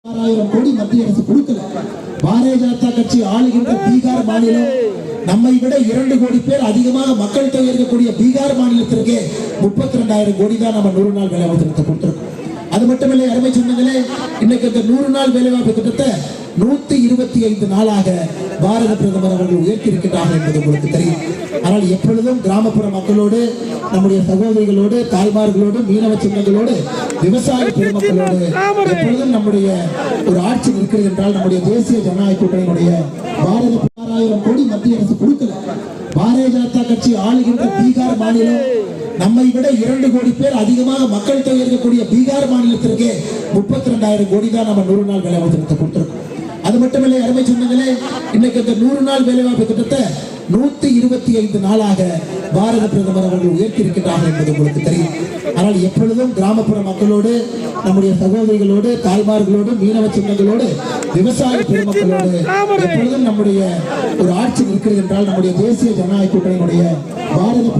6000 கோடி மத்திய அரசு கொடுக்கல. பாரதிய ஜனதா கட்சி ஆளுகின்ற பீகார் மாநிலம் நம்மை விட 2 கோடி பேர் அதிகமாக மக்கள் தொகை இருக்கக்கூடிய பீகார் மாநிலத்திற்கு 32,000 கோடி தான் நம்ம 100 நாள் வேலைவாய்ப்பு திட்டத்தை கொடுத்திருக்கோம். அது மட்டுமில்லை, அருமை சொன்னங்களே, இன்னைக்கு இந்த 100 நாள் வேலைவாய்ப்பு திட்டத்தை 125 நாளாக பாரத பிரதமர் அவர்கள் உயர்த்தி இருக்கின்றார்கள் என்பது உங்களுக்கு தெரியும். ஆனால் எப்பொழுதும் கிராமப்புற மக்களோடு, நம்முடைய சகோதரிகளோடு, தாய்மார்களோடு, மீனவ சொந்தங்களோடு, விவசாய பெருமக்களோடு எப்பொழுதும் நம்முடைய ஒரு ஆட்சி இருக்கிறது என்றால் நம்முடைய தேசிய ஜனநாயக கூட்டணியினுடைய பாரத 6000 கோடி மத்திய அரசு கொடுக்கல. பாரதிய ஜனதா கட்சி ஆளுகின்ற பீகார் மாநிலம் நம்மை விட 2 கோடி பேர் அதிகமாக மக்கள் தொகை இருக்கக்கூடிய பீகார் மாநிலத்திற்கு 32,000 கோடி தான் நம்ம 100 நாள் வேலைவாய்ப்பு திட்டத்தை கொடுத்திருக்கோம். அது மட்டுமில்லை, அருமை சொன்னங்களே, இன்னைக்கு இந்த 100 நாள் வேலைவாய்ப்பு திட்டத்தை 125 நாளாக பாரத பிரதமர் அவர்கள் உயர்த்தி இருக்கின்றார்கள் என்பது உங்களுக்கு தெரியும். ஆனால் எப்பொழுதும் கிராமப்புற மக்களோடு, நம்முடைய சகோதரிகளோடு, தாய்மார்களோடு, மீனவ சொந்தங்களோடு, விவசாய பெருமக்களோடு எப்பொழுதும் நம்முடைய ஒரு ஆட்சி இருக்கிறது என்றால் நம்முடைய தேசிய ஜனநாயக கூட்டணியினுடைய பாரத